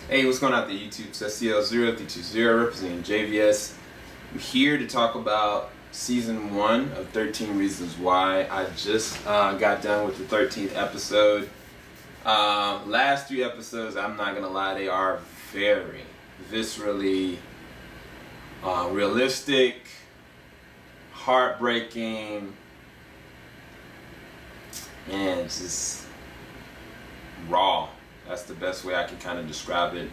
Hey, what's going on the YouTube? It's SCL0320 representing JVS. I'm here to talk about Season 1 of 13 Reasons Why. I just got done with the 13th episode. Last 3 episodes, I'm not going to lie, they are very viscerally realistic, heartbreaking, and just raw. That's the best way I can kind of describe it.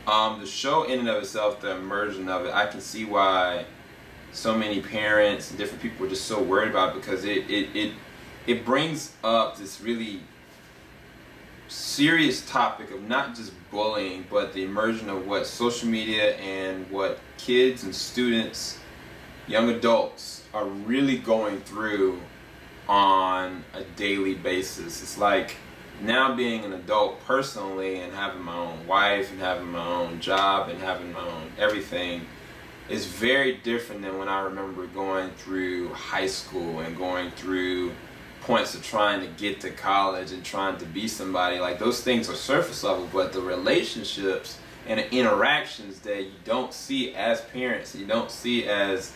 The show in and of itself, the immersion of it, I can see why so many parents and different people are just so worried about it, because it brings up this really serious topic of not just bullying, but the immersion of what social media and what kids and students, young adults, are really going through on a daily basis. It's like, now being an adult personally and having my own wife and having my own job and having my own everything is very different than when I remember going through high school and going through points of trying to get to college and trying to be somebody. Like, those things are surface level, but the relationships and the interactions that you don't see as parents, you don't see as,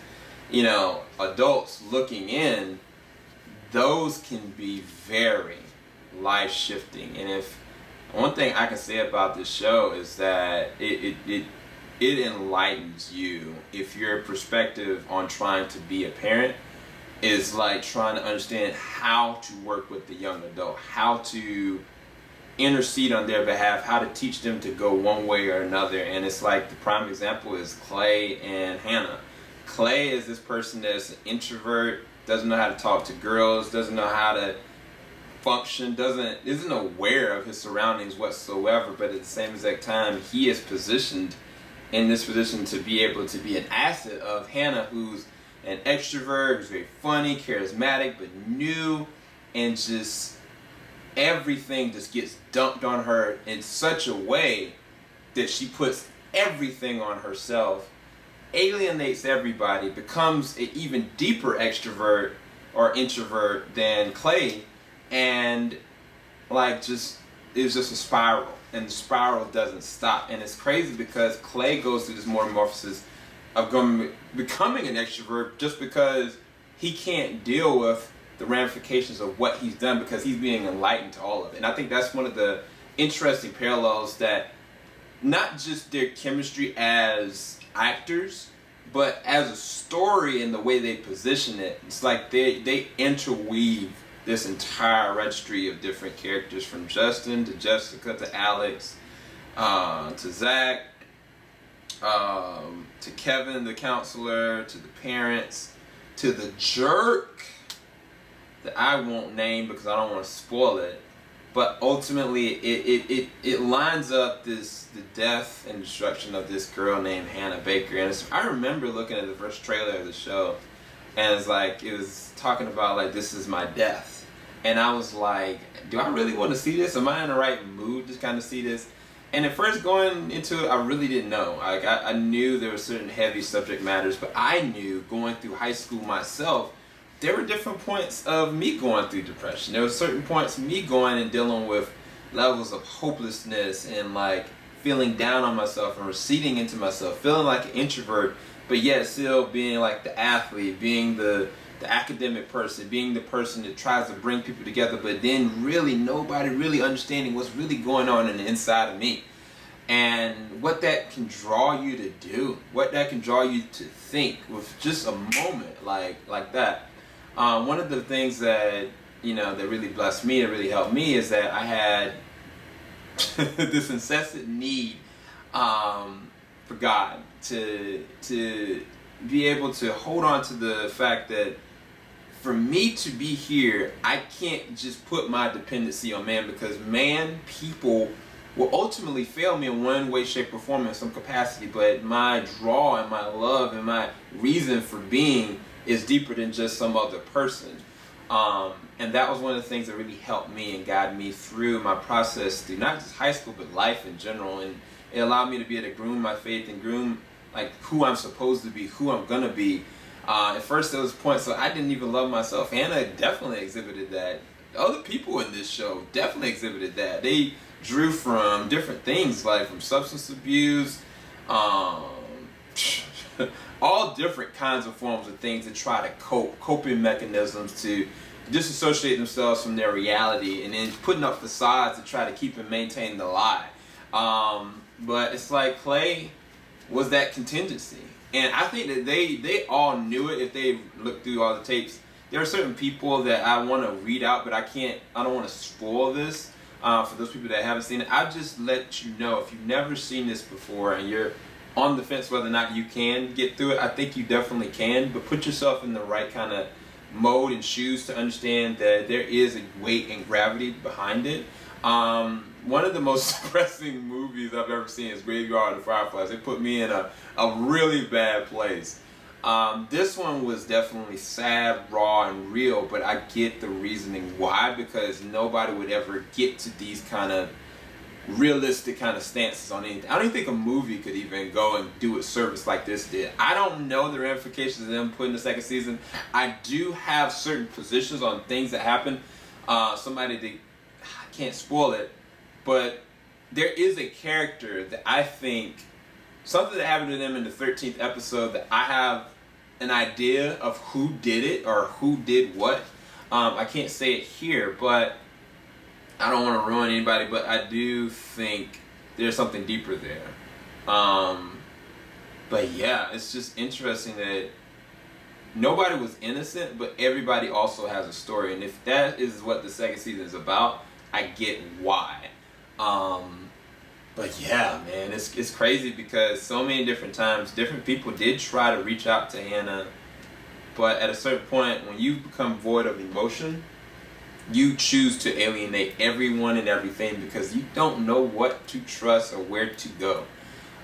you know, adults looking in, those can be very life-shifting. And if one thing I can say about this show is that it enlightens you. If your perspective on trying to be a parent is like trying to understand how to work with the young adult, how to intercede on their behalf, how to teach them to go one way or another. And it's like, the prime example is Clay and Hannah. Clay is this person that's an introvert, doesn't know how to talk to girls, doesn't know how to function, isn't aware of his surroundings whatsoever, but at the same exact time, he is positioned in this position to be able to be an asset of Hannah, who's an extrovert, who's very funny, charismatic, but new, and just everything just gets dumped on her in such a way that she puts everything on herself, alienates everybody, becomes an even deeper extrovert or introvert than Clay, and like just it's just a spiral, and the spiral doesn't stop. And it's crazy because Clay goes through this metamorphosis of becoming an extrovert just because he can't deal with the ramifications of what he's done, because he's being enlightened to all of it. And I think that's one of the interesting parallels, that not just their chemistry as actors, but as a story and the way they position it. It's like they interweave this entire registry of different characters, from Justin to Jessica to Alex, to Zach, to Kevin the counselor, to the parents, to the jerk that I won't name because I don't want to spoil it. But ultimately it lines up the death and destruction of this girl named Hannah Baker. And I remember looking at the first trailer of the show, and it's like, it was talking about like, this is my death. And I was like, do I really want to see this? Am I in the right mood to kind of see this? And at first going into it, I really didn't know. Like, I knew there were certain heavy subject matters, but I knew going through high school myself, there were different points of me going through depression. There were certain points of me going and dealing with levels of hopelessness and like feeling down on myself and receding into myself, feeling like an introvert, but yet still being like the athlete, being the academic person, being the person that tries to bring people together, but then really nobody really understanding what's really going on in the inside of me. And what that can draw you to do, what that can draw you to think with just a moment like that. One of the things that, you know, that really blessed me, that really helped me, is that I had this incessant need for God, to be able to hold on to the fact that for me to be here, I can't just put my dependency on man, because people will ultimately fail me in one way, shape, or form in some capacity. But my draw and my love and my reason for being is deeper than just some other person. And that was one of the things that really helped me and guided me through my process through not just high school, but life in general. And it allowed me to be able to groom my faith and groom like who I'm supposed to be, who I'm gonna be. At first there was points so I didn't even love myself. Hannah definitely exhibited that. Other people in this show definitely exhibited that. They drew from different things, like from substance abuse, all different kinds of forms of things to try to coping mechanisms to disassociate themselves from their reality, and then putting up facades to try to keep and maintain the lie. But it's like Clay was that contingency, and I think that they all knew it if they looked through all the tapes. There are certain people that I want to read out, but I don't want to spoil this for those people that haven't seen it. I just let you know, if you've never seen this before and you're on the fence whether or not you can get through it, I think you definitely can, but put yourself in the right kind of mode and shoes to understand that there is a weight and gravity behind it. One of the most depressing movies I've ever seen is Graveyard of Fireflies. It put me in a really bad place. This one was definitely sad, raw, and real, but I get the reasoning why, because nobody would ever get to these kind of realistic kind of stances on anything. I don't even think a movie could even go and do a service like this did. I don't know the ramifications of them putting the second season. I do have certain positions on things that happen. I can't spoil it, but there is a character that I think, something that happened to them in the 13th episode, that I have an idea of who did it or who did what. I can't say it here, but I don't want to ruin anybody, but I do think there's something deeper there. But yeah, it's just interesting that nobody was innocent, but everybody also has a story. And if that is what the second season is about, I get why. But yeah, man, it's crazy because so many different times, different people did try to reach out to Hannah, but at a certain point, when you become void of emotion, you choose to alienate everyone and everything because you don't know what to trust or where to go.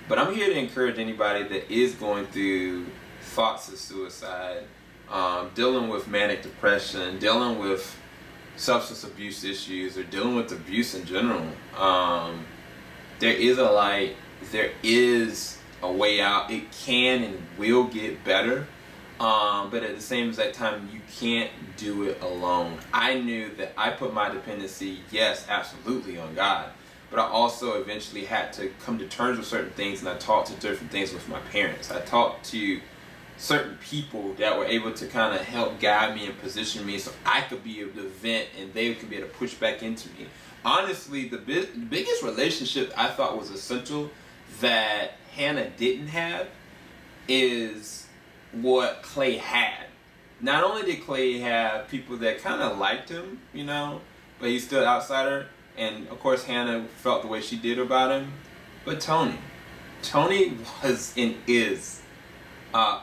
But I'm here to encourage anybody that is going through thoughts of suicide, dealing with manic depression, dealing with substance abuse issues, or dealing with abuse in general. There is a light, there is a way out. It can and will get better, but at the same exact time, you can't do it alone. I knew that I put my dependency, yes, absolutely, on God, but I also eventually had to come to terms with certain things, and I talked to different things with my parents. I talked to certain people that were able to kind of help guide me and position me so I could be able to vent and they could be able to push back into me. Honestly, the biggest relationship I thought was essential that Hannah didn't have is what Clay had. Not only did Clay have people that kind of liked him, you know, but he stood outside her, and of course Hannah felt the way she did about him, but Tony was and is a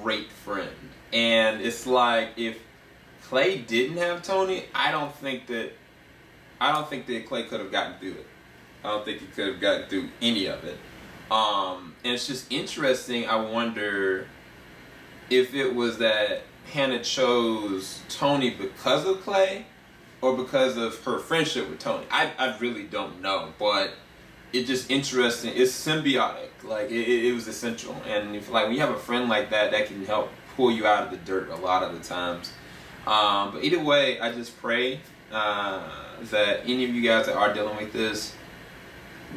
great friend. And it's like, if Clay didn't have Tony, I don't think that Clay could have gotten through it. I don't think he could have gotten through any of it. And it's just interesting. I wonder if it was that Hannah chose Tony because of Clay or because of her friendship with Tony. I really don't know, but it's just interesting. It's symbiotic. Like, it was essential. And if, like, when you have a friend like that, that can help pull you out of the dirt a lot of the times. But either way, I just pray that any of you guys that are dealing with this,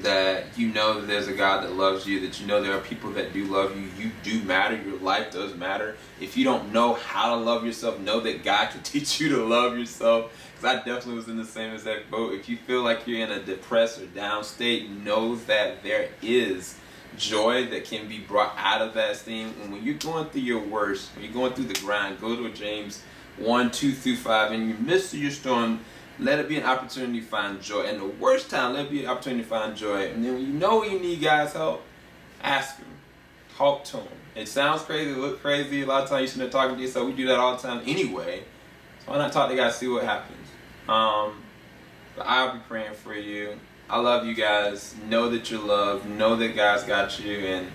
that you know that there's a God that loves you, that you know there are people that do love you. You do matter. Your life does matter. If you don't know how to love yourself, know that God can teach you to love yourself. Because I definitely was in the same exact boat. If you feel like you're in a depressed or down state, know that there is joy that can be brought out of that thing. And when you're going through your worst, when you're going through the grind, go to James 1:2-5, and in the midst of your storm, let it be an opportunity to find joy. And the worst time, let it be an opportunity to find joy. And then when you know you need God's help, ask Him. Talk to Him. It sounds crazy, it looks crazy. A lot of times you shouldn't talk to yourself. We do that all the time anyway. So why not talk to God, see what happens? But I'll be praying for you. I love you guys. Know that you're loved. Know that God's got you. And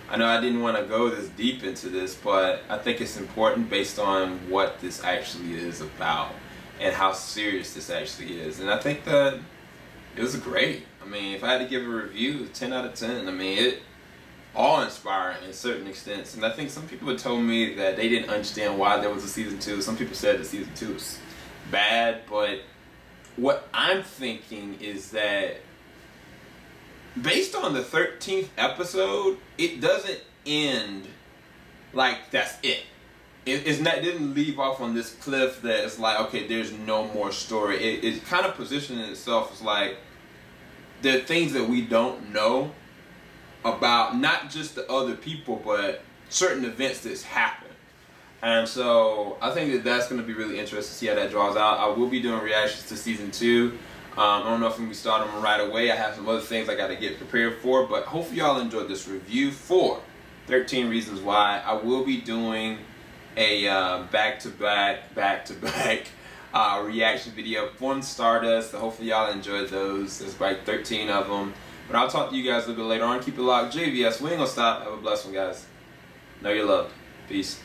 I know I didn't want to go this deep into this, but I think it's important based on what this actually is about and how serious this actually is. And I think that it was great. I mean, if I had to give a review, 10 out of 10. I mean, it awe-inspiring in certain extents. And I think some people had told me that they didn't understand why there was a season 2. Some people said that season 2 was bad, but what I'm thinking is that based on the 13th episode, it doesn't end like that's it. It didn't leave off on this cliff that it's like, okay, there's no more story. It kind of positioned itself as like, there are things that we don't know about not just the other people, but certain events that's happened. And so I think that that's going to be really interesting to see how that draws out. I will be doing reactions to season 2. I don't know if I'm going to be starting them right away. I have some other things I got to get prepared for, but hopefully y'all enjoyed this review for 13 Reasons Why. I will be doing a back-to-back reaction video for Stardust. So hopefully y'all enjoyed those. There's like 13 of them. But I'll talk to you guys a little bit later on. Keep it locked. JVS, we ain't gonna stop. Have a blessed one, guys. Know you're loved. Peace.